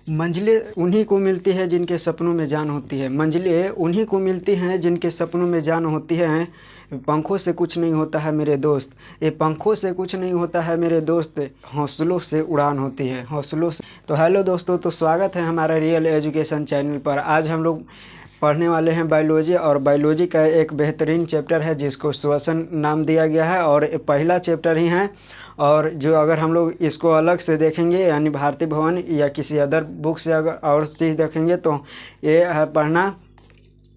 मंजिलें उन्हीं को मिलती है जिनके सपनों में जान होती है। मंजिलें उन्हीं को मिलती हैं जिनके सपनों में जान होती है। पंखों से कुछ नहीं होता है मेरे दोस्त, ये पंखों से कुछ नहीं होता है मेरे दोस्त, हौसलों से उड़ान होती है, हौसलों से। तो हेलो दोस्तों, तो स्वागत है हमारा रियल एजुकेशन चैनल पर। आज हम लोग पढ़ने वाले हैं बायोलॉजी, और बायोलॉजी का एक बेहतरीन चैप्टर है जिसको श्वसन नाम दिया गया है, और पहला चैप्टर ही है। और जो अगर हम लोग इसको अलग से देखेंगे, यानी भारतीय भवन या किसी अदर बुक से अगर और चीज़ देखेंगे, तो ये है पढ़ना,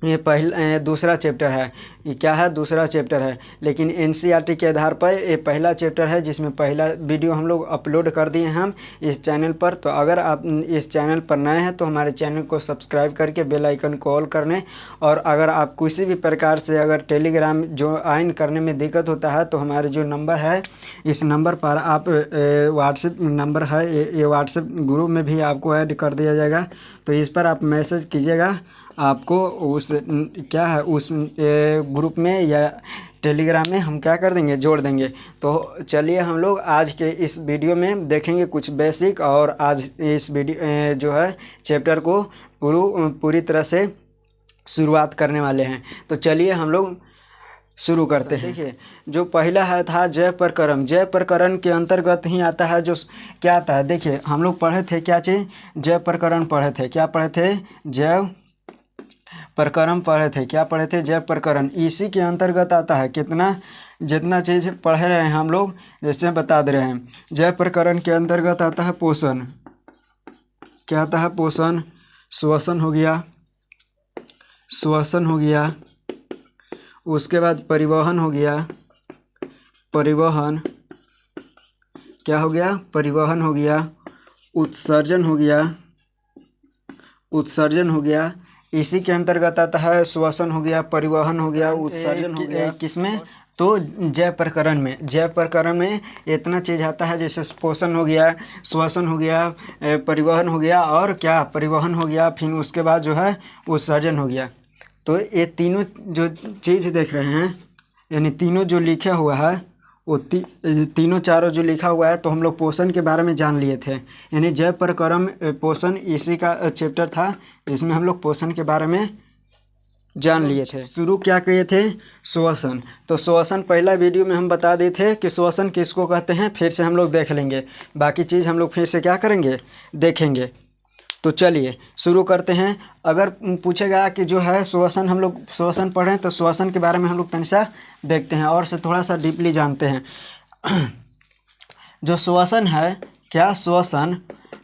ये दूसरा चैप्टर है। ये क्या है? दूसरा चैप्टर है। लेकिन एनसीईआरटी के आधार पर ये पहला चैप्टर है, जिसमें पहला वीडियो हम लोग अपलोड कर दिए हैं हम इस चैनल पर। तो अगर आप इस चैनल पर नए हैं तो हमारे चैनल को सब्सक्राइब करके बेल आइकन को ऑल करने। और अगर आप किसी भी प्रकार से अगर टेलीग्राम ज्वाइन करने में दिक्कत होता है तो हमारे जो नंबर है, इस नंबर पर आप व्हाट्सएप नंबर है, ये व्हाट्सएप ग्रुप में भी आपको ऐड कर दिया जाएगा। तो इस पर आप मैसेज कीजिएगा, आपको उस क्या है उस ग्रुप में या टेलीग्राम में हम क्या कर देंगे, जोड़ देंगे। तो चलिए हम लोग आज के इस वीडियो में देखेंगे कुछ बेसिक, और आज इस वीडियो जो है चैप्टर को पूरी तरह से शुरुआत करने वाले हैं। तो चलिए हम लोग शुरू करते हैं। देखिए, जो पहला है था जैव प्रकरण। जैव प्रकरण के अंतर्गत ही आता है जो क्या आता है। देखिए, हम लोग पढ़े थे क्या चीज़, जैव प्रकरण पढ़े थे। क्या पढ़े थे? जैव प्रकरण पढ़े थे। क्या पढ़े थे? जैव प्रकरण। इसी के अंतर्गत आता है कितना, जितना चीज़ पढ़ रहे हैं हम लोग, जैसे बता दे रहे हैं। जैव प्रकरण के अंतर्गत आता है पोषण। क्या आता है? पोषण। श्वसन हो गया, श्वसन हो गया। उसके बाद परिवहन हो गया, परिवहन। क्या हो गया? परिवहन हो गया। उत्सर्जन हो गया, उत्सर्जन हो गया। इसी के अंतर्गत आता है श्वसन हो गया, परिवहन हो गया, उत्सर्जन हो गया। किसमें? तो जैव प्रकरण में। जैव प्रकरण में इतना चीज़ आता है, जैसे पोषण हो गया, श्वसन हो गया, परिवहन हो गया, और क्या? परिवहन हो गया। फिर उसके बाद जो है उत्सर्जन हो गया। तो ये तीनों जो चीज़ देख रहे हैं, यानी तीनों जो लिखा हुआ है, वो तीनों चारों जो लिखा हुआ है, तो हम लोग पोषण के बारे में जान लिए थे। यानी जैव प्रकरण पोषण इसी का चैप्टर था जिसमें हम लोग पोषण के बारे में जान लिए थे। शुरू क्या किए थे? श्वसन। तो श्वसन पहला वीडियो में हम बता दिए थे कि श्वसन किसको कहते हैं। फिर से हम लोग देख लेंगे, बाकी चीज़ हम लोग फिर से क्या करेंगे, देखेंगे। तो चलिए शुरू करते हैं। अगर पूछेगा कि जो है श्वसन, हम लोग श्वसन पढ़ रहे हैं, तो श्वसन के बारे में हम लोग तनिसा देखते हैं और से थोड़ा सा डीपली जानते हैं। जो श्वसन है, क्या श्वसन,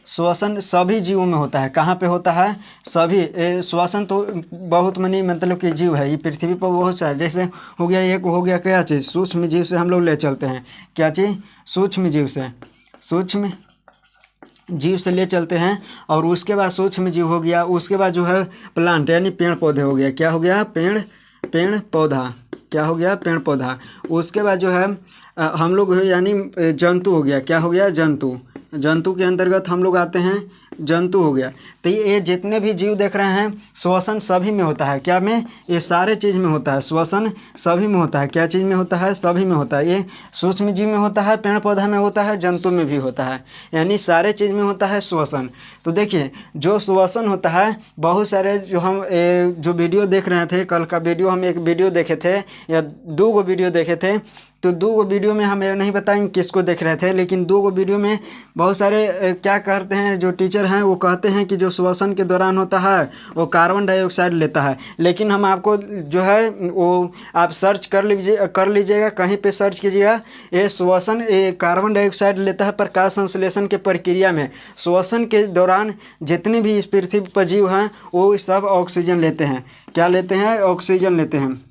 श्वसन सभी जीवों में होता है। कहाँ पे होता है? सभी। श्वसन तो बहुत मनी मतलब कि जीव है, ये पृथ्वी पर बहुत सारे, जैसे हो गया एक हो गया क्या चीज़, सूक्ष्म जीव से हम लोग ले चलते हैं। क्या चीज़? सूक्ष्म जीव से, सूक्ष्म जीव से ले चलते हैं। और उसके बाद सूक्ष्म जीव हो गया, उसके बाद जो है प्लांट यानी पेड़ पौधे हो गया। क्या हो गया? पेड़ पौधा। क्या हो गया? पेड़ पौधा। उसके बाद जो है हम लोग यानी जंतु हो गया। क्या हो गया? जंतु। जंतु के अंतर्गत हम लोग आते हैं, जंतु हो गया। तो ये जितने भी जीव देख रहे हैं, श्वसन सभी में होता है। क्या में? ये सारे चीज़ में होता है। श्वसन सभी में होता है। क्या चीज़ में होता है? सभी में होता है। ये सूक्ष्म जीव में होता है, पेड़ पौधा में होता है, जंतु में भी होता है, यानी सारे चीज़ में होता है श्वसन। तो देखिए, जो श्वसन होता है, बहुत सारे जो हम जो वीडियो देख रहे थे, कल का वीडियो हम एक वीडियो देखे थे या 2 वीडियो देखे थे। तो 2 वीडियो में हम नहीं बताएंगे किसको देख रहे थे, लेकिन 2 वीडियो में बहुत सारे क्या करते हैं, जो टीचर हैं वो कहते हैं कि जो श्वसन के दौरान होता है वो कार्बन डाइऑक्साइड लेता है। लेकिन हम आपको जो है वो आप सर्च कर लीजिएगा, कहीं पे सर्च कीजिएगा, ये श्वसन ये कार्बन डाइऑक्साइड लेता है प्रकाश संश्लेषण के प्रक्रिया में। श्वसन के दौरान जितने भी इस पृथ्वी पर जीव हैं वो सब ऑक्सीजन लेते हैं। क्या लेते हैं? ऑक्सीजन लेते हैं।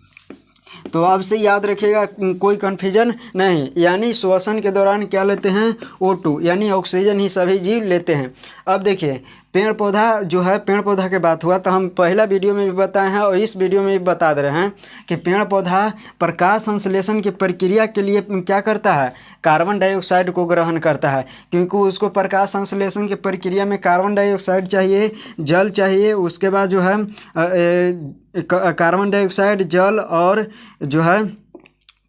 तो आपसे याद रखिएगा, कोई कन्फ्यूजन नहीं। यानी श्वसन के दौरान क्या लेते हैं? O2 यानी ऑक्सीजन ही सभी जीव लेते हैं। अब देखिए, पेड़ पौधा जो है, पेड़ पौधा की बात हुआ तो हम पहला वीडियो में भी बताए हैं और इस वीडियो में भी बता दे रहे हैं कि पेड़ पौधा प्रकाश संश्लेषण की प्रक्रिया के लिए क्या करता है? कार्बन डाइऑक्साइड को ग्रहण करता है, क्योंकि उसको प्रकाश संश्लेषण की प्रक्रिया में कार्बन डाइऑक्साइड चाहिए, जल चाहिए। उसके बाद जो है कार्बन डाइऑक्साइड, जल और जो है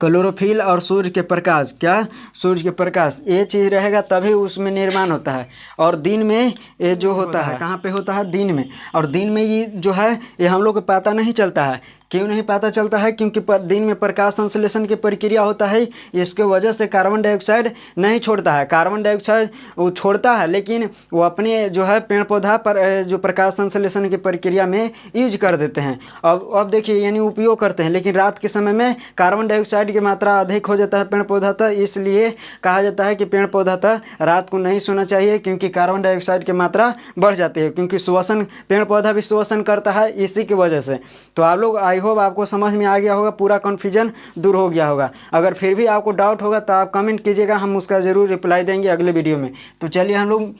क्लोरोफिल और सूर्य के प्रकाश, क्या सूर्य के प्रकाश, ये चीज़ रहेगा तभी उसमें निर्माण होता है। और दिन में ये जो होता है कहाँ पे होता है, दिन में। और दिन में ये जो है ये हम लोग को पता नहीं चलता है। क्यों नहीं पता चलता है? क्योंकि दिन में प्रकाश संश्लेषण की प्रक्रिया होता है, इसके वजह से कार्बन डाइऑक्साइड नहीं छोड़ता है। कार्बन डाइऑक्साइड वो छोड़ता है लेकिन वो अपने जो है पेड़ पौधा पर जो प्रकाश संश्लेषण की प्रक्रिया में यूज कर देते हैं। अब देखिए यानी उपयोग करते हैं, लेकिन रात के समय में कार्बन डाइऑक्साइड की मात्रा अधिक हो जाता है पेड़ पौधा तक, इसलिए कहा जाता है कि पेड़ पौधा तक रात को नहीं सोना चाहिए, क्योंकि कार्बन डाइऑक्साइड की मात्रा बढ़ जाती है। क्योंकि श्वसन, पेड़ पौधा भी श्वसन करता है इसी की वजह से। तो आप लोग, आई होप आपको समझ में आ गया होगा, पूरा कन्फ्यूजन दूर हो गया होगा। अगर फिर भी आपको डाउट होगा तो आप कमेंट कीजिएगा, हम उसका ज़रूर रिप्लाई देंगे अगले वीडियो में। तो चलिए हम लोग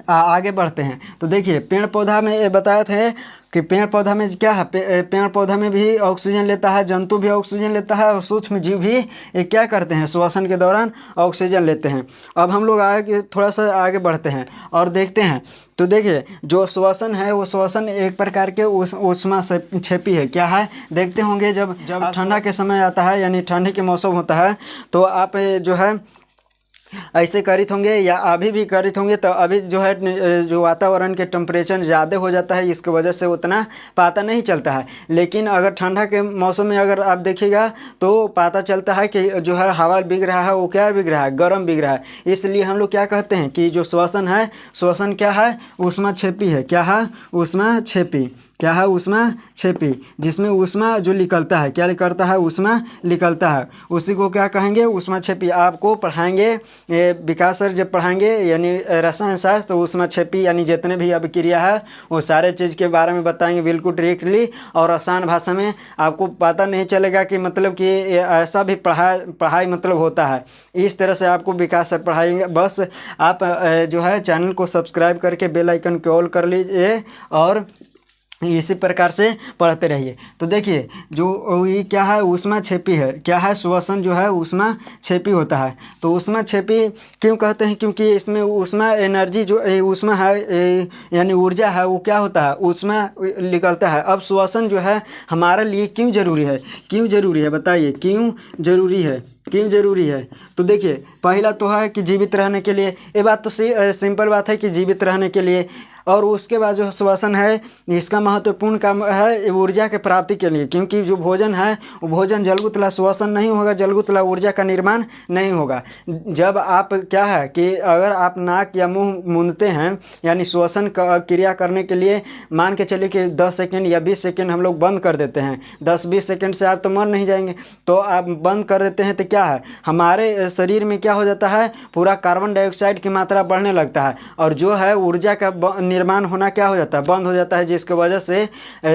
आगे बढ़ते हैं। तो देखिए पेड़ पौधा में ये बताए थे कि पेड़ पौधा में क्या है, पेड़ पौधा में भी ऑक्सीजन लेता है, जंतु भी ऑक्सीजन लेता है, और सूक्ष्म जीव भी ये क्या करते हैं, श्वसन के दौरान ऑक्सीजन लेते हैं। अब हम लोग आगे थोड़ा सा आगे बढ़ते हैं और देखते हैं। तो देखिए जो श्वसन है वो श्वसन एक प्रकार के ऊष्मा क्षेपी है। क्या है, देखते होंगे जब ठंडा के समय आता है, यानी ठंडी के मौसम होता है, तो आप जो है ऐसे करित होंगे या अभी भी करित होंगे, तो अभी जो है जो वातावरण के टेम्परेचर ज़्यादा हो जाता है, इसकी वजह से उतना पता नहीं चलता है। लेकिन अगर ठंडा के मौसम में अगर आप देखिएगा तो पता चलता है कि जो है हवा बिग रहा है, वो क्या बिग रहा है, गर्म बिग रहा है। इसलिए हम लोग क्या कहते हैं कि जो श्वसन है, श्वसन क्या है, ऊष्मा क्षेपी है। क्या है, ऊष्मा क्षेपी। क्या है, ऊष्मा क्षेपी, जिसमें ऊष्मा जो निकलता है, क्या निकलता है, ऊष्मा निकलता है, उसी को क्या कहेंगे, ऊष्मा क्षेपी। आपको पढ़ाएंगे विकास सर जब पढ़ाएंगे यानी रसायन शास्त्र, तो ऊष्मा क्षेपी यानी जितने भी अभिक्रिया है वो सारे चीज़ के बारे में बताएंगे बिल्कुल डायरेक्टली और आसान भाषा में। आपको पता नहीं चलेगा कि मतलब कि ऐसा भी पढ़ाई मतलब होता है। इस तरह से आपको विकास सर पढ़ाएंगे। बस आप जो है चैनल को सब्सक्राइब करके बेल आइकन को ऑल कर लीजिए और इसी प्रकार से पढ़ते रहिए। तो देखिए जो ये क्या है, ऊष्मा क्षेपी है। क्या है, श्वसन जो है ऊष्मा क्षेपी होता है। तो ऊष्मा क्षेपी क्यों कहते हैं, क्योंकि इसमें ऊष्मा एनर्जी जो ऊष्मा है यानी ऊर्जा है, वो क्या होता है, ऊष्मा निकलता है। अब श्वसन जो है हमारे लिए क्यों जरूरी है, क्यों जरूरी है, बताइए क्यों जरूरी है, क्यों जरूरी है। तो देखिए पहला तो है कि जीवित रहने के लिए, ये बात तो सिंपल बात है कि जीवित रहने के लिए। और उसके बाद जो श्वसन है इसका महत्वपूर्ण काम है ऊर्जा के प्राप्ति के लिए, क्योंकि जो भोजन है वो भोजन जलगुतला, श्वसन नहीं होगा जलगुतला, ऊर्जा का निर्माण नहीं होगा। जब आप क्या है कि अगर आप नाक या मुंह मूंदते हैं यानी श्वसन क्रिया करने के लिए, मान के चलिए कि 10 सेकेंड या 20 सेकेंड हम लोग बंद कर देते हैं, 10-20 सेकेंड से आप तो मर नहीं जाएंगे, तो आप बंद कर देते हैं, तो क्या है हमारे शरीर में क्या हो जाता है, पूरा कार्बन डाइऑक्साइड की मात्रा बढ़ने लगता है, और जो है ऊर्जा का निर्माण होना क्या हो जाता है, बंद हो जाता है, जिसकी वजह से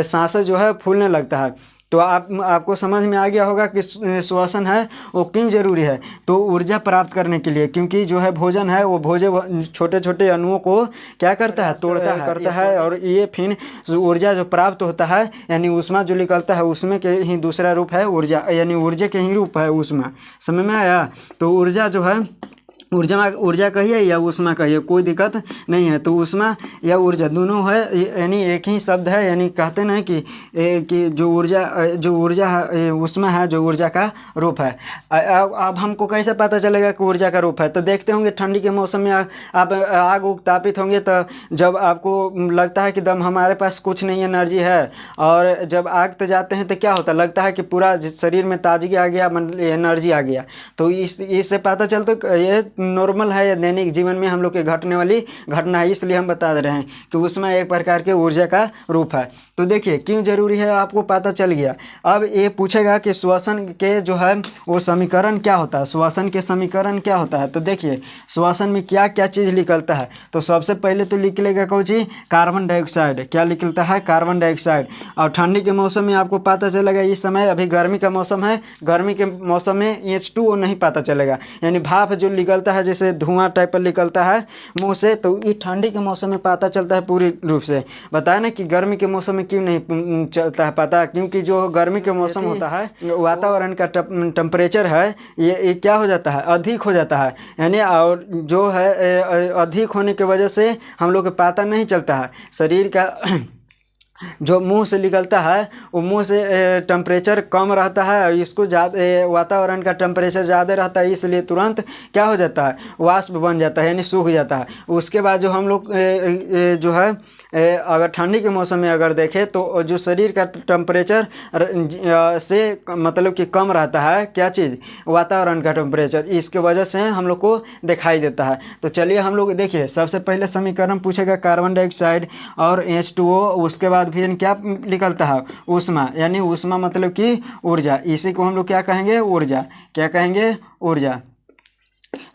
सांसें जो है फूलने लगता है। तो आपको समझ में आ गया होगा कि श्वसन है वो क्यों जरूरी है। तो ऊर्जा प्राप्त करने के लिए, क्योंकि जो है भोजन है वो भोजन छोटे छोटे अणुओं को क्या करता है, तोड़ता करता है, और ये फिर ऊर्जा जो प्राप्त होता है यानी ऊष्मा जो निकलता है उसमें के ही दूसरा रूप है ऊर्जा, यानी ऊर्जा के ही रूप है ऊष्मा। समझ में आया। तो ऊर्जा जो है, ऊर्जा कहिए या ऊष्मा कहिए, कोई दिक्कत नहीं है। तो ऊष्मा या ऊर्जा दोनों है, यानी एक ही शब्द है। यानी कहते ना कि जो ऊर्जा है, ऊष्मा है जो ऊर्जा का रूप है। अब हमको कैसे पता चलेगा कि ऊर्जा का रूप है। तो देखते होंगे ठंडी के मौसम में आप आग उत्तापित होंगे, तो जब आपको लगता है कि दम हमारे पास कुछ नहीं एनर्जी है, और जब आग ते जाते हैं तो क्या होता है, लगता है कि पूरा शरीर में ताजगी आ गया, एनर्जी आ गया। तो इससे पता चलता ये नॉर्मल है या दैनिक जीवन में हम लोग के घटने वाली घटना है, इसलिए हम बता रहे हैं कि उसमें एक प्रकार के ऊर्जा का रूप है। तो देखिए क्यों जरूरी है, आपको पता चल गया। अब ये पूछेगा कि श्वसन के जो है वो समीकरण क्या होता है, श्वसन के समीकरण क्या होता है। तो देखिए श्वसन में क्या क्या चीज़ निकलता है। तो सबसे पहले तो निकलेगा कौन चीज़, कार्बन डाइऑक्साइड। क्या निकलता है, कार्बन डाइऑक्साइड। और ठंडी के मौसम में आपको पता चलेगा, इस समय अभी गर्मी का मौसम है, गर्मी के मौसम में H2O नहीं पता चलेगा, यानी भाप जो निकलता है जैसे धुआं टाइप पर निकलता है मुंह से, तो ये ठंडी के मौसम में पता चलता है पूरी रूप से। बताया ना कि गर्मी के मौसम में क्यों नहीं चलता है पता, क्योंकि जो गर्मी के मौसम होता है वातावरण का टेम्परेचर है ये क्या हो जाता है, अधिक हो जाता है, यानी और जो है अधिक होने की वजह से हम लोग को पता नहीं चलता है शरीर का जो मुंह से निकलता है वो मुंह से टेम्परेचर कम रहता है, इसको ज़्यादा वातावरण का टेम्परेचर ज़्यादा रहता है, इसलिए तुरंत क्या हो जाता है, वाष्प बन जाता है, यानी सूख जाता है। उसके बाद जो हम लोग जो है अगर ठंडी के मौसम में अगर देखें तो जो शरीर का टेम्परेचर से मतलब कि कम रहता है, क्या चीज़, वातावरण का टेम्परेचर, इसके वजह से हम लोग को दिखाई देता है। तो चलिए हम लोग देखिए, सबसे पहले समीकरण पूछेगा कार्बन डाइऑक्साइड और H2O, उसके बाद फिर क्या निकलता है, ऊष्मा, यानी ऊष्मा मतलब कि ऊर्जा, इसी को हम लोग क्या कहेंगे, ऊर्जा, क्या कहेंगे, ऊर्जा।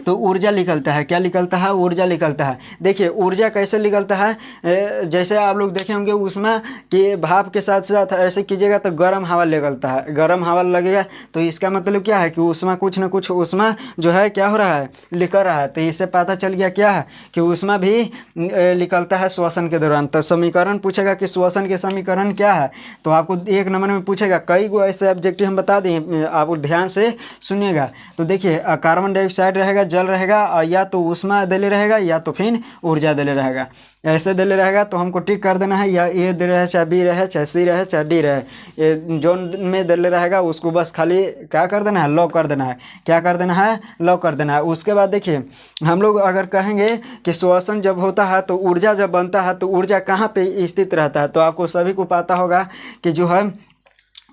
तो ऊर्जा निकलता है, क्या निकलता है, ऊर्जा निकलता है। देखिए ऊर्जा कैसे निकलता है, जैसे आप लोग देखे होंगे ऊष्मा के भाप के साथ साथ ऐसे कीजिएगा तो गर्म हवा निकलता है, गर्म हवा लगेगा, तो इसका मतलब क्या है कि ऊष्मा, कुछ ना कुछ ऊष्मा जो है क्या हो रहा है, निकल रहा है। तो इससे पता चल गया क्या है कि ऊष्मा भी निकलता है श्वसन के दौरान। तो समीकरण पूछेगा कि श्वसन के समीकरण क्या है, तो आपको 1 नंबर में पूछेगा, कई गो ऐसे ऑब्जेक्टिव हम बता दें, आप ध्यान से सुनिएगा। तो देखिए कार्बन डाइऑक्साइड रहेगा, जल रहेगा, और या तो ऊष्मा दले रहेगा या तो फिर ऊर्जा दले रहेगा। ऐसे दले रहेगा तो हमको टिक कर देना है, या ए दे रहे, चाहे बी रहे, चाहे सी रहे, चाहे डी रहे, ये जोन में दले रहेगा उसको बस खाली क्या कर देना है, लॉक कर देना है, क्या कर देना है, लॉक कर देना है। उसके बाद देखिए हम लोग अगर कहेंगे कि श्वसन जब होता है तो ऊर्जा जब बनता है, तो ऊर्जा कहाँ पे स्थित रहता है, तो आपको सभी को पता होगा कि जो है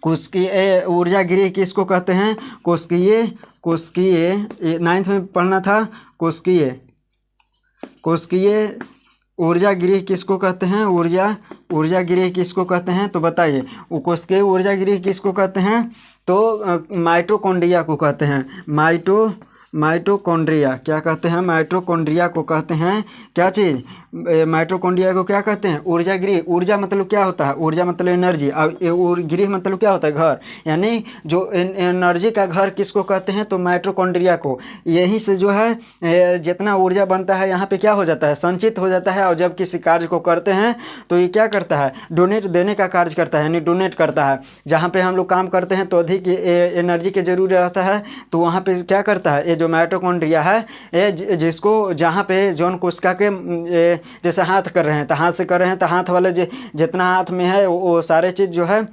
कोशिकीय ऊर्जा गृह किसको कहते हैं, कोशिकीय 9th में पढ़ना था, कोशिकीय ऊर्जा गृह किसको कहते हैं, ऊर्जा गृह किसको कहते हैं, तो बताइए वो कोशिकीय ऊर्जा गृह किसको कहते हैं, तो माइटोकॉन्ड्रिया को कहते हैं, माइटोकॉन्ड्रिया, क्या कहते हैं, माइटोकॉन्ड्रिया को कहते हैं, क्या चीज़, माइटोकॉन्ड्रिया को क्या कहते हैं, ऊर्जा गृह। ऊर्जा मतलब क्या होता है, ऊर्जा मतलब एनर्जी, और गृह मतलब क्या होता है, घर, यानी जो एनर्जी का घर किसको कहते हैं, तो माइटोकॉन्ड्रिया को। यहीं से जो है जितना ऊर्जा बनता है यहाँ पे क्या हो जाता है, संचित हो जाता है, और जब किसी कार्य को करते हैं तो ये क्या करता है, डोनेट देने का कार्य करता है, यानी डोनेट करता है। जहाँ पे हम लोग काम करते हैं तो अधिक एनर्जी की जरूरत रहता है, तो वहाँ पे क्या करता है, ये जो माइटोकॉन्ड्रिया है, ये जिसको जहाँ पे जौन कोशिका के जैसे हाथ कर रहे हैं तो हाथ से कर रहे हैं, तो हाथ वाले जितना हाथ में है वो सारे चीज़ जो है,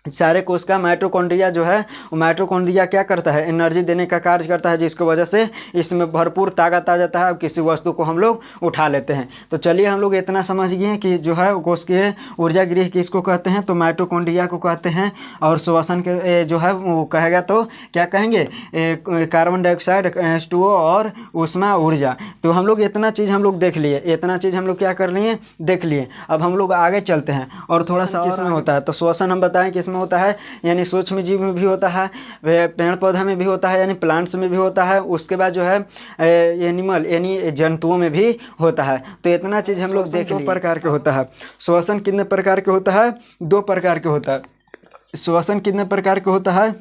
सारे कोशिका माइटोकॉन्ड्रिया जो है, वो माइटोकॉन्ड्रिया क्या करता है, एनर्जी देने का कार्य करता है, जिसकी वजह से इसमें भरपूर ताकत आ जाता है और किसी वस्तु को हम लोग उठा लेते हैं। तो चलिए हम लोग इतना समझ गए कि जो है कोशिकीय ऊर्जा गृह किसको कहते हैं, तो माइटोकॉन्ड्रिया को कहते हैं। और श्वसन के जो है वो कहेगा तो क्या कहेंगे, कार्बन डाइऑक्साइड, H2O और ऊष्मा, ऊर्जा। तो हम लोग इतना चीज़ हम लोग देख लिए, इतना चीज़ हम लोग क्या कर लिए, देख लिए। अब हम लोग आगे चलते हैं और थोड़ा सा किसमें होता है, तो श्वसन हम बताएं किसमें होता है, यानी सूक्ष्म जीव में भी होता है, पेड़ पौधा में भी होता है, यानी प्लांट्स में भी होता है। उसके बाद जो है एनिमल यानी जंतुओं में भी होता है। तो इतना चीज़ हम लोग देख, 2 प्रकार के होता है श्वसन। कितने प्रकार के होता है, 2 प्रकार के होता है श्वसन। कितने प्रकार के होता है,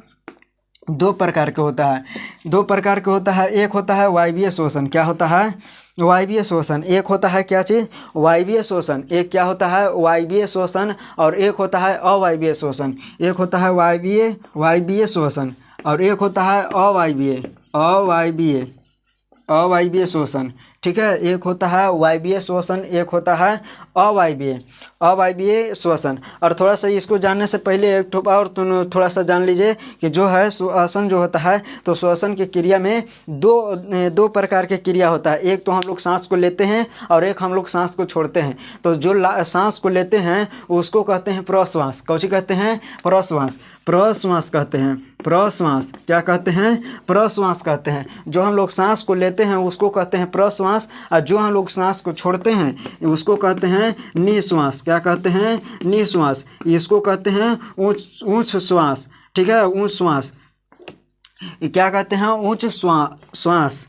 2 प्रकार के होता है, 2 प्रकार के होता है। एक होता है वायवीय श्वसन, क्या होता है, वायवीय श्वसन। एक होता है क्या चीज़, वायवीय श्वसन। एक क्या होता है, वायवीय श्वसन, और एक होता है अवायवीय श्वसन। एक होता है वायवीय श्वसन और एक होता है अवायवीय श्वसन। ठीक है, एक होता है वायवीय श्वसन, एक होता है अवायवीय श्वसन। और थोड़ा सा इसको जानने से पहले एक और थोड़ा सा जान लीजिए कि जो है श्वसन जो होता है, तो श्वसन की क्रिया में दो प्रकार के क्रिया होता है। एक तो हम लोग सांस को लेते हैं और एक हम लोग सांस को छोड़ते हैं। तो जो सांस को लेते हैं उसको कहते हैं प्रश्वास। कौन कहते हैं, प्रश्वास कहते हैं। प्रश्वास क्या कहते हैं, प्रश्वास कहते हैं। जो हम लोग सांस को लेते हैं उसको कहते हैं प्रश्वास, और जो हम लोग सांस को छोड़ते हैं उसको कहते हैं निश्वास। क्या कहते हैं, निश्वास। इसको कहते हैं ऊंच श्वास। ठीक है, ऊंच श्वास। क्या कहते हैं, ऊंच श्वास।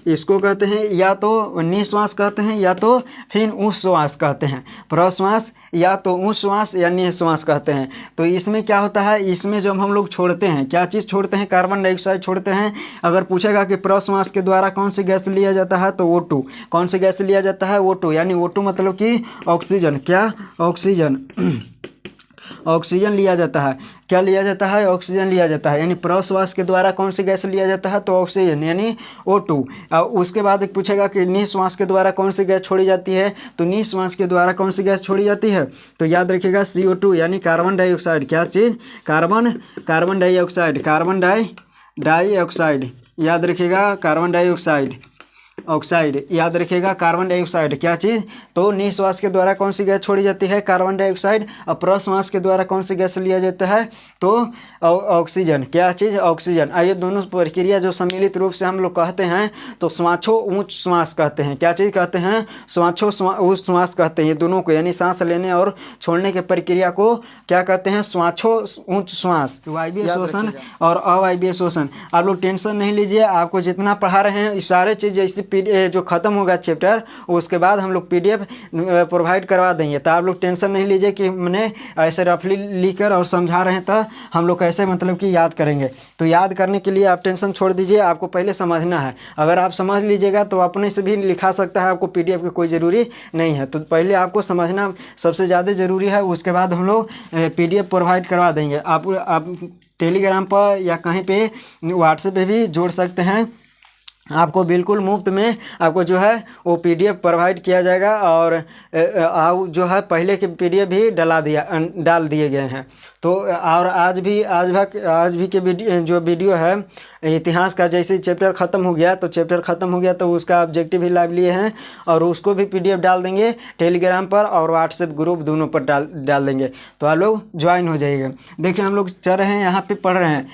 इसको कहते हैं या तो निश्वास कहते हैं या तो फिर ऊंच श्वास कहते हैं। प्रश्वास या तो ऊंच श्वास या निश्वास कहते हैं। तो इसमें क्या होता है, इसमें जब हम लोग छोड़ते हैं, क्या चीज़ छोड़ते हैं, कार्बन डाइऑक्साइड छोड़ते हैं। अगर पूछेगा कि प्रश्वास के द्वारा कौन सी गैस लिया जाता है, तो O2। कौन सी गैस लिया जाता है, O2, यानी O2 मतलब कि ऑक्सीजन। क्या, ऑक्सीजन। ऑक्सीजन लिया जाता है। क्या लिया जाता है? ऑक्सीजन लिया जाता है। यानी प्रश्वास के द्वारा कौन सी गैस लिया जाता है? तो ऑक्सीजन यानी O2। उसके बाद एक पूछेगा कि निश्वास के द्वारा कौन सी गैस छोड़ी जाती है? तो निश्वास के द्वारा कौन सी गैस छोड़ी जाती है? तो याद रखिएगा CO2 यानी कार्बन डाइऑक्साइड। क्या चीज़? कार्बन डाइऑक्साइड, कार्बन डाइऑक्साइड याद रखिएगा, कार्बन डाइऑक्साइड ऑक्साइड याद रखिएगा, कार्बन डाइऑक्साइड क्या चीज़? तो निश्वास के द्वारा कौन सी गैस छोड़ी जाती है? Carbon dioxide. और प्रश्वास के द्वारा कौन सी गैस लिया जाता है? तो ऑक्सीजन। क्या चीज़? ऑक्सीजन। ये दोनों प्रक्रिया जो सम्मिलित रूप से हम लोग कहते हैं तो श्वासो ऊँच श्वास कहते हैं। क्या चीज़ कहते हैं? श्वासो ऊँच श्वास कहते हैं। ये दोनों को यानी सांस लेने और छोड़ने की प्रक्रिया को क्या कहते हैं? श्वासो ऊँच श्वास। वायवीय श्वसन और अवायवीय श्वसन। आप लोग टेंशन नहीं लीजिए, आपको जितना पढ़ा रहे हैं इस सारे चीज़ जैसे जो ख़त्म होगा चैप्टर उसके बाद हम लोग PDF प्रोवाइड करवा देंगे। तो आप लोग टेंशन नहीं लीजिए कि मैंने ऐसे रफली लिखकर और समझा रहे हैं तो हम लोग कैसे मतलब कि याद करेंगे। तो याद करने के लिए आप टेंशन छोड़ दीजिए, आपको पहले समझना है। अगर आप समझ लीजिएगा तो अपने से भी लिखा सकता है, आपको PDF की कोई ज़रूरी नहीं है। तो पहले आपको समझना सबसे ज़्यादा ज़रूरी है, उसके बाद हम लोग PDF प्रोवाइड करवा देंगे। आप टेलीग्राम पर या कहीं पे व्हाट्सएप पे भी जोड़ सकते हैं। आपको बिल्कुल मुफ्त में आपको जो है वो PDF प्रोवाइड किया जाएगा। और जो है पहले के PDF भी डाल दिए गए हैं। तो और आज भी के वीडियो है इतिहास का, जैसे चैप्टर ख़त्म हो गया तो उसका ऑब्जेक्टिव ही लाइव लिए हैं और उसको भी PDF डाल देंगे टेलीग्राम पर और व्हाट्सएप ग्रुप दोनों पर डाल देंगे। तो आप लोग ज्वाइन हो जाइएगा। देखिए हम लोग चल रहे हैं यहाँ पे पढ़ रहे हैं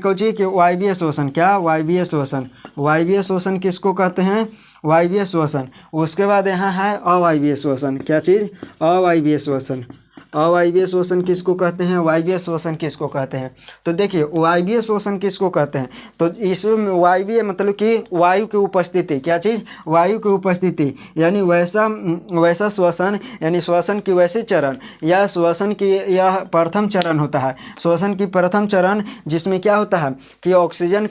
कौन चीज़ कि वायवीय श्वसन। क्या? वायवीय श्वसन। वायवीय श्वसन किसको कहते हैं? वायवीय श्वसन। उसके बाद यहाँ है अवायवीय श्वसन। क्या चीज़? अवायवीय श्वसन। अवायवीय श्वसन किसको कहते हैं? वायवीय श्वसन किसको कहते हैं? तो देखिए वायवीय श्वसन किसको कहते हैं? तो इसमें वायवीय मतलब कि वायु की उपस्थिति। क्या चीज़? वायु की उपस्थिति यानी वैसा श्वसन, यानी श्वसन की वैसी चरण या श्वसन की यह प्रथम चरण होता है। श्वसन की प्रथम चरण जिसमें क्या होता है कि ऑक्सीजन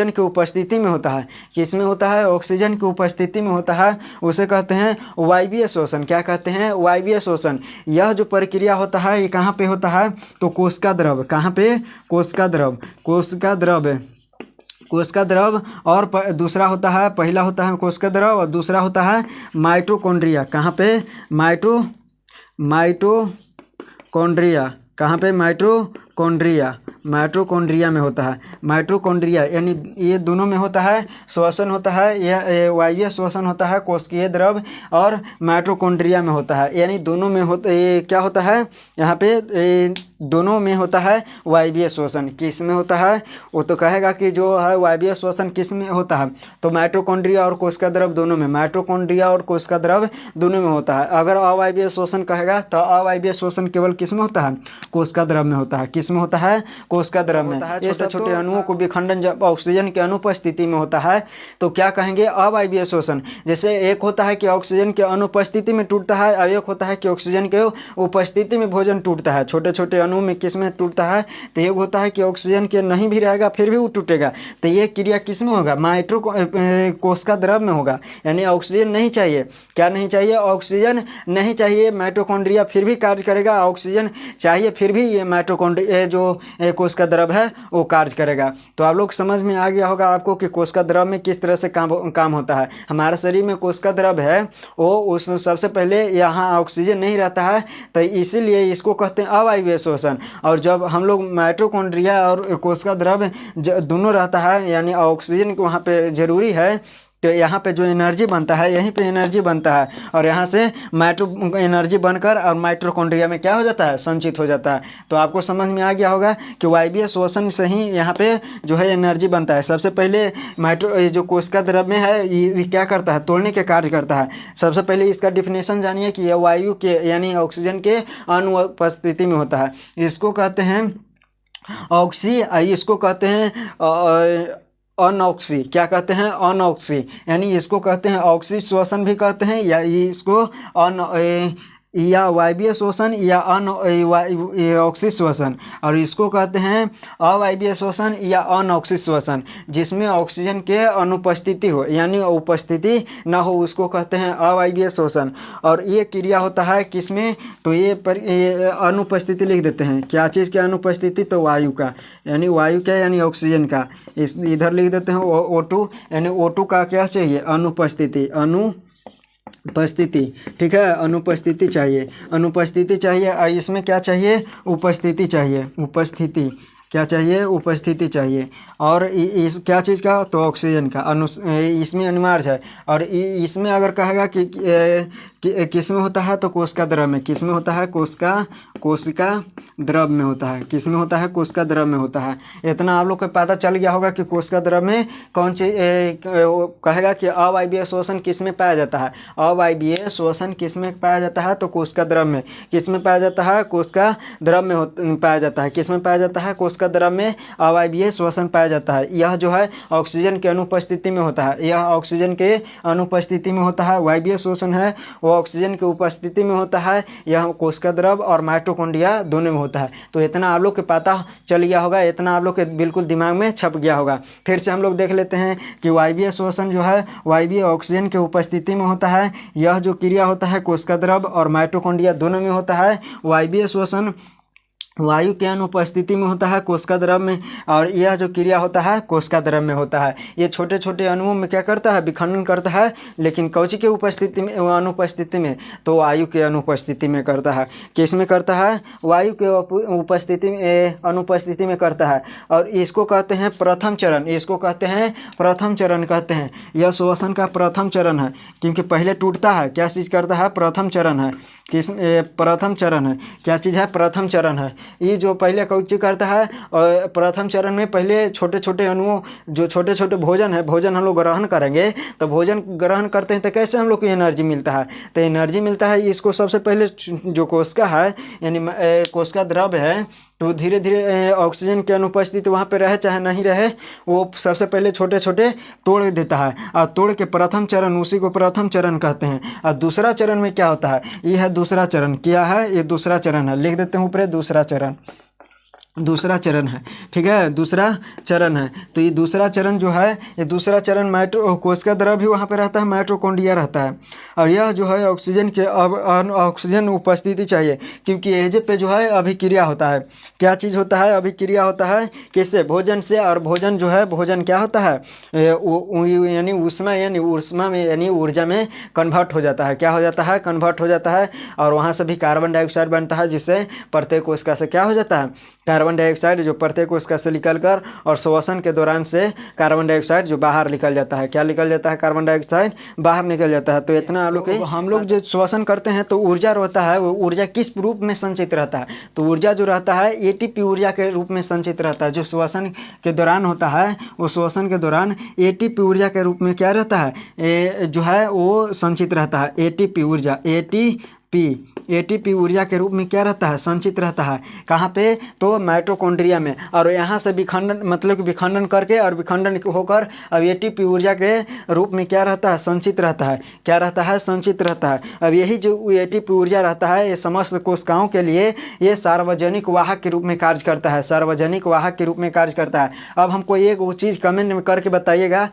की उपस्थिति में होता है। किसमें होता है? ऑक्सीजन की उपस्थिति में होता है, उसे कहते हैं वायवीय श्वसन। क्या कहते हैं? वायवीय श्वसन। यह जो प्रक्रिया होता है ये कहाँ पे होता है? तो कोशिका द्रव। कहाँ पे? कोशिका द्रव और दूसरा होता है, पहला होता है कोशिका द्रव और दूसरा होता है माइटोकॉन्ड्रिया। कहाँ पे? माइटोकॉन्ड्रिया। कहाँ पे? माइटोकॉन्ड्रिया में होता है। माइटोकॉन्ड्रिया यानी ये दोनों में होता है श्वसन होता है। यह वायवीय श्वसन होता है कोशिकीय द्रव और माइटोकॉन्ड्रिया में होता है। यानी दोनों में ये क्या होता है यहाँ पे? दोनों में होता है वायवीय श्वसन। किस में होता है? वो तो कहेगा कि जो है वायवीय श्वसन किस में होता है? तो माइटोकॉन्ड्रिया और कोशिका द्रव दोनों में। माइटोकॉन्ड्रिया और कोशिका द्रव दोनों में होता है। अगर अवायवीय श्वसन कहेगा तो अवायवीय श्वसन केवल किस में होता है? कोशिका द्रव में होता है। किस में होता है? कोशिका द्रव में। ये छोटे अणुओं को विखंडन जब ऑक्सीजन की अनुपस्थिति में होता है तो क्या कहेंगे? अवायवीय श्वसन। जैसे एक होता है कि ऑक्सीजन के अनुपस्थिति में टूटता है और एक होता है कि ऑक्सीजन के उपस्थिति में भोजन टूटता है। छोटे छोटे अणु में किस में टूटता है? तो एक होता है कि ऑक्सीजन के नहीं भी रहेगा फिर भी वो टूटेगा। तो ये क्रिया किस में होगा? कोशिका द्रव में होगा। यानी ऑक्सीजन नहीं चाहिए। क्या नहीं चाहिए? ऑक्सीजन नहीं चाहिए, माइटोकॉन्ड्रिया फिर भी कार्य करेगा। ऑक्सीजन चाहिए फिर भी ये माइटोकॉन्ड्रिया जो कोशिका द्रव है वो कार्य करेगा। तो आप लोग समझ में आ गया होगा आपको कि कोशिका द्रव में किस तरह से काम होता है। हमारे शरीर में कोशिका द्रव है वो उस सबसे पहले यहाँ ऑक्सीजन नहीं रहता है तो इसीलिए इसको कहते हैं अवायवीय श्वसन। और जब हम लोग माइटोकॉन्ड्रिया और कोशिका द्रव दोनों रहता है यानी ऑक्सीजन को वहाँ पे ज़रूरी है तो यहाँ पे जो एनर्जी बनता है यहीं पे एनर्जी बनता है और यहाँ से एनर्जी बनकर और माइटोकॉन्ड्रिया में क्या हो जाता है? संचित हो जाता है। तो आपको समझ में आ गया होगा कि वायवीय श्वसन से ही यहाँ पे जो है एनर्जी बनता है। सबसे पहले जो कोशिका द्रव में है ये क्या करता है? तोड़ने के कार्य करता है। सबसे पहले इसका डिफिनेशन जानिए कि यह वायु के यानी ऑक्सीजन के अनुपस्थिति में होता है। इसको कहते हैं ऑक्सी, इसको कहते हैं अनऑक्सी। क्या कहते हैं? अनऑक्सी। यानी इसको कहते हैं ऑक्सी श्वसन भी कहते हैं या इसको या वायवीय श्वसन या अनऑक्सिक श्वसन, और इसको कहते हैं अवायवीय श्वसन या अनऑक्सिक श्वसन, जिसमें ऑक्सीजन के अनुपस्थिति हो यानी उपस्थिति न हो उसको कहते हैं अवायवीय श्वसन। और ये क्रिया होता है किसमें, तो ये अनुपस्थिति लिख देते हैं, क्या चीज़ की अनुपस्थिति, तो वायु का यानी ऑक्सीजन का, इस इधर लिख देते हैं O2 यानी O2 का क्या चाहिए, अनुपस्थिति, ठीक है, अनुपस्थिति चाहिए। और इसमें क्या चाहिए, उपस्थिति चाहिए। और इस क्या चीज़ का, तो ऑक्सीजन का इसमें अनिवार्य है। और इसमें अगर कहेगा कि किस में होता है, तो कोशिका द्रव में, किस में होता है, कोशिका द्रव में होता है, किस में होता है, कोशिका द्रव में होता है। इतना आप लोग को पता चल गया होगा कि कोशिका द्रव में कौन सी कहेगा कि अवायवीय श्वसन किस में पाया जाता है, अवायवीय श्वसन किस में पाया जाता है, तो कोशिका द्रव में। किस में पाया जाता है, कोशिका द्रव में पाया जाता है। किस में पाया जाता है, कोशिका द्रव में अवायवीय श्वसन पाया जाता है। यह जो है ऑक्सीजन के अनुपस्थिति में होता है, वायवीय श्वसन है वो ऑक्सीजन की उपस्थिति में होता है। यह कोशिका द्रव और माइटोकॉन्ड्रिया दोनों में होता है। तो इतना आप लोग के पता चल गया होगा, इतना आप लोग के बिल्कुल दिमाग में छप गया होगा। फिर से हम लोग देख लेते हैं कि वायवीय श्वसन जो है वायवीय ऑक्सीजन के उपस्थिति में होता है। यह जो क्रिया होता है कोशिका द्रव और माइटोकॉन्ड्रिया दोनों में होता है। वायवीय श्वसन वायु के अनुपस्थिति में होता है कोशिका द्रव में, और यह जो क्रिया होता है कोशिका द्रव में होता है। ये छोटे छोटे अणुओं में क्या करता है, विखंडन करता है, लेकिन कौची के उपस्थिति में, अनुपस्थिति में, तो वायु के अनुपस्थिति में करता है। किस में करता है, वायु के अनुपस्थिति में करता है। और इसको कहते हैं प्रथम चरण, कहते हैं। यह श्वसन का प्रथम चरण है, क्योंकि पहले टूटता है, क्या चीज़ करता है, प्रथम चरण है। प्रथम चरण है, क्या चीज़ है, प्रथम चरण है। ये जो पहले कौची करता है, और प्रथम चरण में पहले छोटे छोटे अणुओं, जो छोटे छोटे भोजन है, भोजन हम लोग ग्रहण करेंगे, तो भोजन ग्रहण करते हैं तो कैसे हम लोग को एनर्जी मिलता है, तो एनर्जी मिलता है। इसको सबसे पहले जो कोशिका है यानी कोशिका द्रव है, तो धीरे धीरे ऑक्सीजन की अनुपस्थिति वहाँ पे रहे चाहे नहीं रहे, वो सबसे पहले छोटे छोटे तोड़ देता है, और तोड़ के प्रथम चरण, उसी को प्रथम चरण कहते हैं। और दूसरा चरण में क्या होता है, ये है दूसरा चरण। क्या है, ये दूसरा चरण है, लिख देते हैं ऊपर, दूसरा चरण है, ठीक है, दूसरा चरण है। तो ये दूसरा चरण जो है, ये दूसरा चरण कोशिका द्रव भी वहाँ पे रहता है, माइटोकॉन्ड्रिया रहता है। और यह जो है ऑक्सीजन के ऑक्सीजन उपस्थिति चाहिए, क्योंकि एज पे जो है अभिक्रिया होता है। क्या चीज़ होता है, अभिक्रिया होता है, किससे, भोजन से। और भोजन जो है, भोजन क्या होता है, यानी ऊष्मा में यानी ऊर्जा में कन्वर्ट हो जाता है। क्या हो जाता है, कन्वर्ट हो जाता है। और वहाँ से भी कार्बन डाइऑक्साइड बनता है, जिससे प्रत्येक कोशिका से क्या हो जाता है, कार्बन डाइऑक्साइड जो प्रत्येक कोशिका से निकलकर, और श्वसन के दौरान से कार्बन डाइऑक्साइड जो बाहर निकल जाता है। क्या निकल जाता है, कार्बन डाइऑक्साइड बाहर निकल जाता है। तो इतना हम लोग जो श्वसन करते हैं, तो ऊर्जा रहता है, वो ऊर्जा किस रूप में संचित रहता है, तो ऊर्जा जो रहता है एटीपी ऊर्जा के रूप में संचित रहता है। जो श्वसन के दौरान होता है, वो श्वसन के दौरान एटीपी ऊर्जा के रूप में क्या रहता है, जो है वो संचित रहता है। एटीपी ऊर्जा, एटीपी ऊर्जा के रूप में क्या रहता है, संचित रहता है। कहाँ पे, तो माइटोकॉन्ड्रिया में। और यहाँ से विखंडन, मतलब कि विखंडन करके और विखंडन होकर अब एटीपी ऊर्जा के रूप में क्या रहता है, संचित रहता है। क्या रहता है, संचित रहता है। अब यही जो एटीपी ऊर्जा रहता है, ये समस्त कोशिकाओं के लिए ये सार्वजनिक वाहक के रूप में कार्य करता है, सार्वजनिक वाहक के रूप में कार्य करता है। अब हमको एक वो चीज़ कमेंट में करके बताइएगा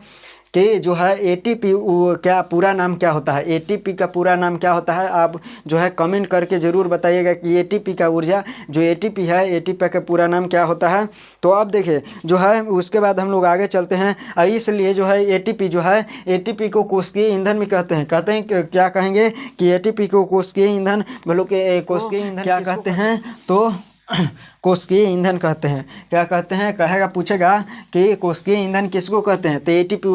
कि जो है एटीपी क्या पूरा नाम क्या होता है, एटीपी का पूरा नाम क्या होता है। आप जो है कमेंट करके ज़रूर बताइएगा कि एटीपी का ऊर्जा, जो एटीपी है, एटीपी का पूरा नाम क्या होता है। तो अब देखिए जो है, उसके बाद हम लोग आगे चलते हैं। इसलिए जो है एटीपी जो है, एटीपी को कोशिकीय ईंधन भी कहते हैं। क्या कहेंगे कि एटीपी को कोशिकीय ईंधन, बोलो कि कोशिकीय ईंधन क्या कहते हैं, तो कोशिकीय ईंधन कहते हैं। क्या कहते हैं, कहेगा, पूछेगा कि कोशिकीय ईंधन किसको कहते हैं, तो एटीपी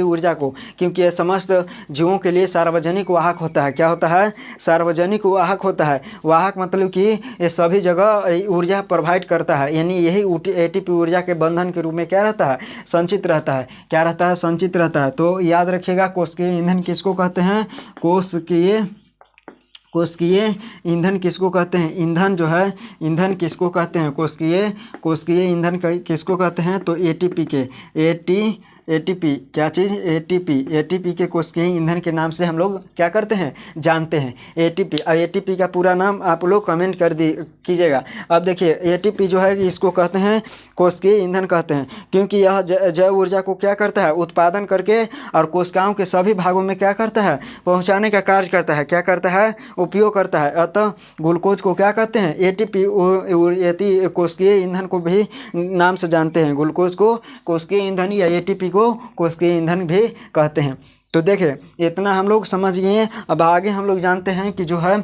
ऊर्जा को, क्योंकि ये समस्त जीवों के लिए सार्वजनिक वाहक होता है। क्या होता है, सार्वजनिक वाहक होता है। वाहक मतलब कि ये सभी जगह ऊर्जा प्रोवाइड करता है, यानी यही एटीपी ऊर्जा के बंधन के रूप में क्या रहता है, संचित रहता है। क्या रहता है, संचित रहता है। तो याद रखिएगा, कोशिकीय ईंधन किसको कहते हैं, कोशिकीय ईंधन किसको कहते हैं, ईंधन जो है, ईंधन किसको कहते हैं, कोशिकीय ईंधन किसको कहते हैं, तो एटीपी एटीपी, क्या चीज़? एटीपी। एटीपी के कोशिकीय ईंधन के नाम से हम लोग क्या करते हैं? जानते हैं एटीपी। और एटीपी का पूरा नाम आप लोग कमेंट कर कीजिएगा। अब देखिए एटीपी जो है इसको कहते हैं कोशिकीय ईंधन कहते हैं, क्योंकि यह जैव ऊर्जा को क्या करता है? उत्पादन करके और कोशिकाओं के सभी भागों में क्या करता है? पहुंचाने का कार्य करता है। क्या करता है? उपयोग करता है। अतः ग्लूकोज को क्या कहते हैं? एटीपी कोशिकीय ईंधन को भी नाम से जानते हैं। ग्लूकोज को कोशिकीय ईंधन या एटीपी को कोशिकीय ईंधन भी कहते हैं। तो देखिए इतना हम लोग समझ गए हैं। अब आगे हम लोग जानते हैं कि जो है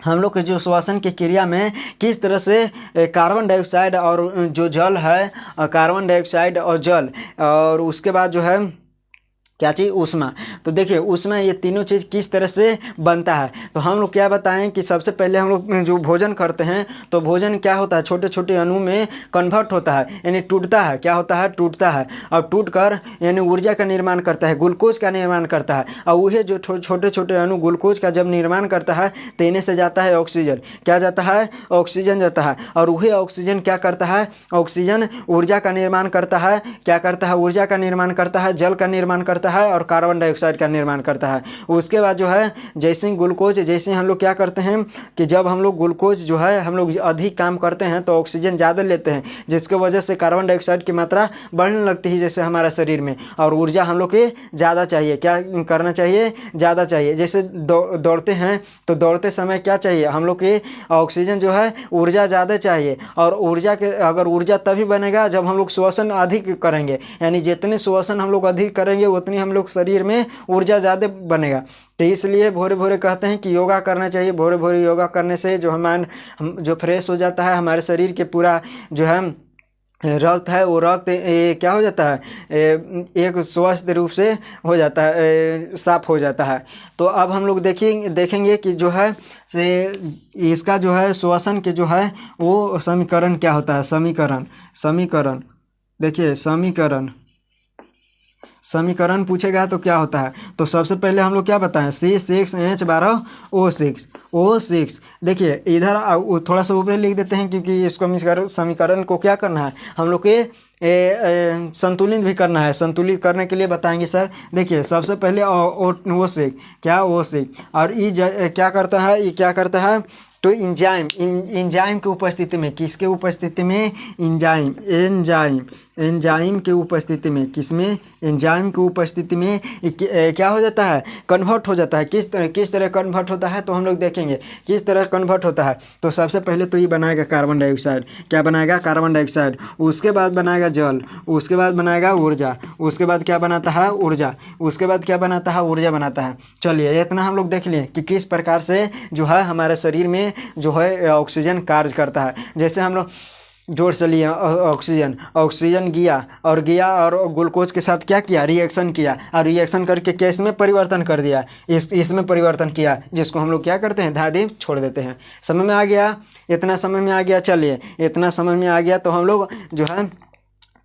हम लोग के जो श्वसन की क्रिया में किस तरह से कार्बन डाइऑक्साइड और जो जल है, कार्बन डाइऑक्साइड और जल, और उसके बाद जो है क्या चीज़? ऊष्मा। तो देखिए ऊष्मा, ये तीनों चीज़ किस तरह से बनता है। तो हम लोग क्या बताएं कि सबसे पहले हम लोग जो भोजन करते हैं तो भोजन क्या होता है? छोटे छोटे अणु में कन्वर्ट होता है, यानी टूटता है। क्या होता है? टूटता है, और टूट कर यानी ऊर्जा का निर्माण करता है, ग्लूकोज का निर्माण करता है। और वही जो छोटे छोटे अणु ग्लूकोज का जब निर्माण करता है तो इन्हें से जाता है ऑक्सीजन। क्या जाता है? ऑक्सीजन जाता है। और वही ऑक्सीजन क्या करता है? ऑक्सीजन ऊर्जा का निर्माण करता है। क्या करता है? ऊर्जा का निर्माण करता है, जल का निर्माण करता है और कार्बन डाइऑक्साइड का निर्माण करता है। उसके बाद जो है जैसे ग्लूकोज, जैसे हम लोग क्या करते हैं कि जब हम लोग ग्लूकोज जो है हम लोग अधिक काम करते हैं तो ऑक्सीजन ज़्यादा लेते हैं, जिसकी वजह से कार्बन डाइऑक्साइड की मात्रा बढ़ने लगती है जैसे हमारा शरीर में, और ऊर्जा हम लोग के ज़्यादा चाहिए। क्या करना चाहिए? ज़्यादा चाहिए। जैसे दौड़ते हैं तो दौड़ते समय क्या चाहिए? हम लोग के ऑक्सीजन जो है ऊर्जा ज़्यादा चाहिए, और ऊर्जा के अगर ऊर्जा तभी बनेगा जब हम लोग श्वसन अधिक करेंगे, यानी जितने श्वसन हम लोग अधिक करेंगे उतनी हम लोग शरीर में ऊर्जा ज़्यादा बनेगा। तो इसलिए भोरे भोरे कहते हैं कि योगा करना चाहिए। भोरे भोरे योगा करने से जो हम जो फ्रेश हो जाता है, हमारे शरीर के पूरा जो है रक्त है वो रक्त क्या हो जाता है? एक स्वस्थ रूप से हो जाता है, साफ हो जाता है। तो अब हम लोग देखेंगे कि जो है से इसका जो है श्वसन के जो है वो समीकरण क्या होता है? समीकरण देखिए समीकरण पूछेगा तो क्या होता है? तो सबसे पहले हम लोग क्या बताएं? C6H12O6। देखिए इधर थोड़ा सा ऊपर लिख देते हैं, क्योंकि इसको समीकरण को क्या करना है? हम लोग के संतुलित भी करना है। संतुलित करने के लिए बताएंगे सर। देखिए सबसे पहले O6, क्या O6, और क्या करता है? ये क्या करता है? तो एंजाइम की उपस्थिति में, किसके उपस्थिति में? एंजाइम के उपस्थिति में, किसमें? एंजाइम की उपस्थिति में क्या हो जाता है? कन्वर्ट हो जाता है। किस तरह कन्वर्ट होता है? तो हम लोग देखेंगे किस तरह कन्वर्ट होता है। तो सबसे पहले तो ये बनाएगा कार्बन डाइऑक्साइड। क्या बनाएगा? Carbon dioxide. उसके बाद बनाएगा जल, उसके बाद बनाएगा ऊर्जा, उसके बाद क्या बनाता है? ऊर्जा। उसके बाद क्या बनाता है? ऊर्जा बनाता है। चलिए इतना हम लोग देख लिए कि किस प्रकार से जो है हमारे शरीर में जो है ऑक्सीजन कार्य करता है। जैसे हम लोग जोड़ से लिया ऑक्सीजन गया और ग्लूकोज के साथ क्या किया? रिएक्शन किया, और रिएक्शन करके कैसे में परिवर्तन कर दिया? इसमें परिवर्तन किया, जिसको हम लोग क्या करते हैं? धाधि छोड़ देते हैं। समझ में आ गया? इतना समझ में आ गया? चलिए इतना समझ में आ गया तो हम लोग जो है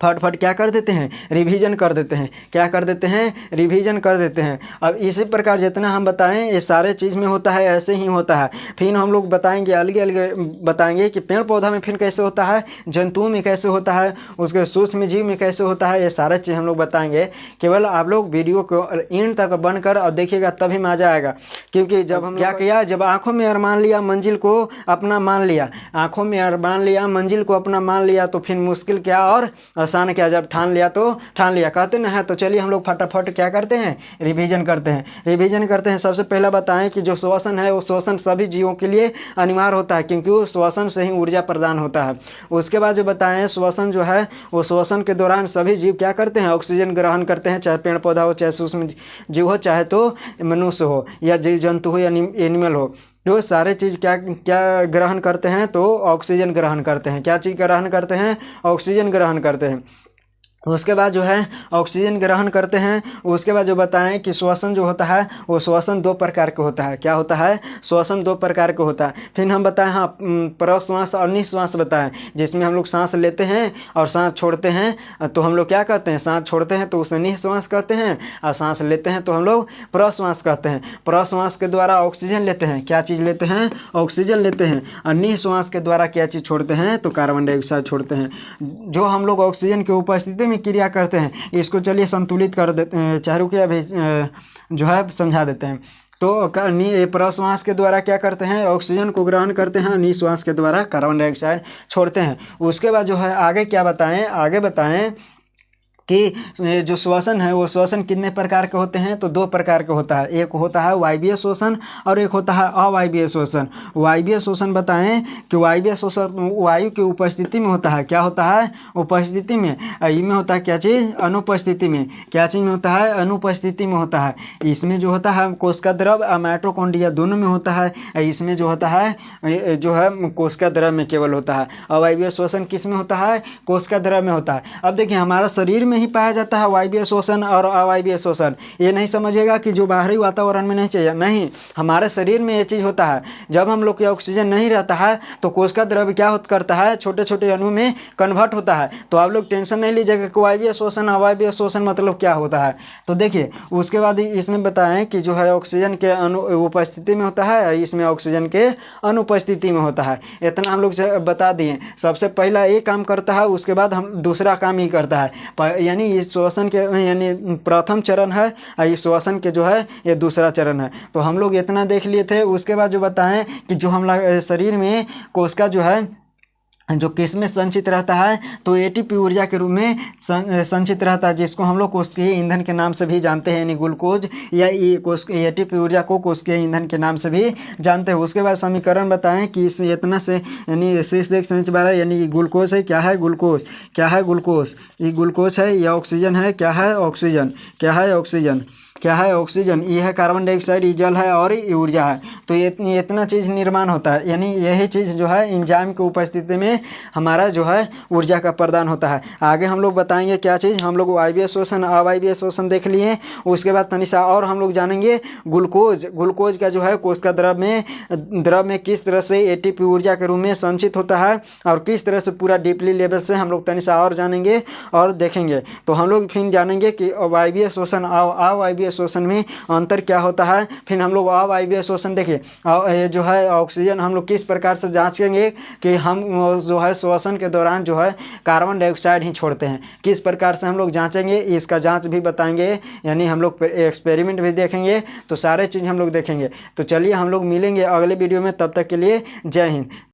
फट क्या कर देते हैं? रिवीजन कर देते हैं। क्या कर देते हैं? रिवीजन कर देते हैं। अब इसी प्रकार जितना हम बताएं ये सारे चीज़ में होता है, ऐसे ही होता है। फिर हम लोग बताएंगे अलग अलग बताएंगे कि पेड़ पौधा में फिर कैसे होता है, जंतुओं में कैसे होता है, उसके सूक्ष्म जीव में कैसे होता है, ये सारे चीज़ हम लोग बताएंगे। केवल आप लोग वीडियो को एंड तक बनकर और देखिएगा तभी मजा आएगा। क्योंकि जब हम क्या किया, जब आँखों में अरमान लिया मंजिल को अपना मान लिया, आँखों में अरमान लिया मंजिल को अपना मान लिया, तो फिर मुश्किल क्या और आसान क्या? जब ठान लिया तो ठान लिया कहते ना है। तो चलिए हम लोग फटाफट क्या करते हैं? रिवीजन करते हैं। सबसे पहला बताएं कि जो श्वसन है वो श्वसन सभी जीवों के लिए अनिवार्य होता है, क्योंकि वो श्वसन से ही ऊर्जा प्रदान होता है। उसके बाद जो बताएं श्वसन जो है वो श्वसन के दौरान सभी जीव क्या करते हैं? ऑक्सीजन ग्रहण करते हैं, चाहे पेड़ पौधा हो, चाहे सूक्ष्म जीव हो, चाहे तो मनुष्य हो या जीव जंतु हो या एनिमल हो। जो सारे चीज़ क्या ग्रहण करते हैं? तो ऑक्सीजन ग्रहण करते हैं। क्या चीज़ ग्रहण करते हैं? ऑक्सीजन ग्रहण करते हैं। उसके बाद जो है ऑक्सीजन ग्रहण करते हैं। उसके बाद जो बताएं कि श्वसन जो होता है वो श्वसन दो प्रकार का होता है। क्या होता है? श्वसन दो प्रकार का होता है। फिर हम बताएं हाँ प्रश्वास और निश्वास बताएं, जिसमें हम लोग सांस लेते हैं और सांस छोड़ते हैं तो हम लोग क्या कहते हैं? सांस छोड़ते हैं तो उसे निश्वास कहते हैं, और सांस लेते हैं तो हम लोग प्रश्वास कहते हैं। प्रश्वास के द्वारा ऑक्सीजन लेते हैं। क्या चीज़ लेते हैं? ऑक्सीजन लेते हैं। और निश्वास के द्वारा क्या चीज़ छोड़ते हैं? तो कार्बन डाइऑक्साइड छोड़ते हैं। जो हम लोग ऑक्सीजन की उपस्थिति में क्रिया करते हैं, इसको चलिए संतुलित कर देते, चाहे रुकिए अभी जो है समझा देते हैं। तो प्रश्वास के द्वारा क्या करते हैं, ऑक्सीजन को ग्रहण करते हैं, निश्वास के द्वारा कार्बन डाइऑक्साइड छोड़ते हैं। उसके बाद जो है आगे क्या बताएं, आगे बताएं कि जो श्वसन है वो श्वसन कितने प्रकार के होते हैं, तो 2 प्रकार के होता है। एक होता है वायवीय श्वसन और एक होता है अवायवीय श्वसन। वायवीय श्वसन बताएं कि वायवीय श्वसन वायु की उपस्थिति में होता है। क्या होता है, उपस्थिति में। इसमें होता है क्या चीज़, अनुपस्थिति में। क्या चीज़ में होता है, अनुपस्थिति में होता है। इसमें जो होता है कोशिका द्रव और माइटोकॉन्ड्रिया दोनों में होता है। इसमें जो होता है जो है कोशिका द्रव में केवल होता है। अवायवीय श्वसन किस में होता है, कोशिका द्रव में होता है। अब देखिए हमारा शरीर में ही पाया जाता है वायवीय श्वसन और अवायवीय श्वसन। ये नहीं समझिएगा कि जो बाहरी वातावरण में नहीं चाहिए, नहीं, हमारे शरीर में ये चीज़ होता है। जब हम लोग के ऑक्सीजन नहीं रहता है तो कोशिका द्रव्य क्या करता है, छोटे छोटे अणु में कन्वर्ट होता है। तो आप लोग टेंशन नहीं लीजिएगा कि वायवीय श्वसन अवायवीय श्वसन मतलब क्या होता है। तो देखिए उसके बाद इसमें बताएं कि जो है ऑक्सीजन के उपस्थिति में होता है, इसमें ऑक्सीजन के अनुपस्थिति में होता है। इतना हम लोग बता दिए। सबसे पहला एक काम करता है, उसके बाद हम दूसरा काम ही करता है। यानी इस श्वसन के यानी प्रथम चरण है, इस श्वसन के जो है ये दूसरा चरण है। तो हम लोग इतना देख लिए थे। उसके बाद जो बताएं कि जो हम शरीर में कोशिका जो है जो किस में संचित रहता है, तो एटीपी ऊर्जा के रूप में संचित रहता है, जिसको हम लोग कोशिकीय ईंधन के नाम से भी जानते हैं, यानी ग्लूकोज या एटीपी ऊर्जा को कोशिकीय ईंधन के नाम से भी जानते हैं। उसके बाद समीकरण बताएं कि इस इतना से यानी 6 यानी ग्लूकोज है, क्या है ग्लूकोज, क्या है ग्लूकोज, ये ग्लूकोज है, यह ऑक्सीजन है, क्या है ऑक्सीजन, क्या है ऑक्सीजन, क्या है ऑक्सीजन, ये है कार्बन डाइऑक्साइड, ये जल है और ये ऊर्जा है। तो ये इतना चीज़ निर्माण होता है, यानी यही चीज़ जो है एंजाइम की उपस्थिति में हमारा जो है ऊर्जा का प्रदान होता है। आगे हम लोग बताएंगे क्या चीज़, हम लोग वायवीय श्वसन अवायवीय श्वसन देख लिए। उसके बाद तनिषा और हम लोग जानेंगे ग्लूकोज। ग्लूकोज का जो है कोशिका द्रव में किस तरह से एटीपी ऊर्जा के रूप में संचित होता है और किस तरह से पूरा डीपली लेवल से हम लोग तनिषा और जानेंगे और देखेंगे। तो हम लोग फिर जानेंगे कि वायवीय श्वसन अवायवीय श्वसन में अंतर क्या होता है। फिर हम लोग अवायवीय श्वसन देखिए जो है ऑक्सीजन हम लोग किस प्रकार से जांचेंगे कि हम जो है श्वसन के दौरान जो है कार्बन डाइऑक्साइड ही छोड़ते हैं, किस प्रकार से हम लोग जांचेंगे, इसका जांच भी बताएंगे, यानी हम लोग एक्सपेरिमेंट भी देखेंगे। तो सारे चीज़ हम लोग देखेंगे। तो चलिए हम लोग मिलेंगे अगले वीडियो में, तब तक के लिए जय हिंद।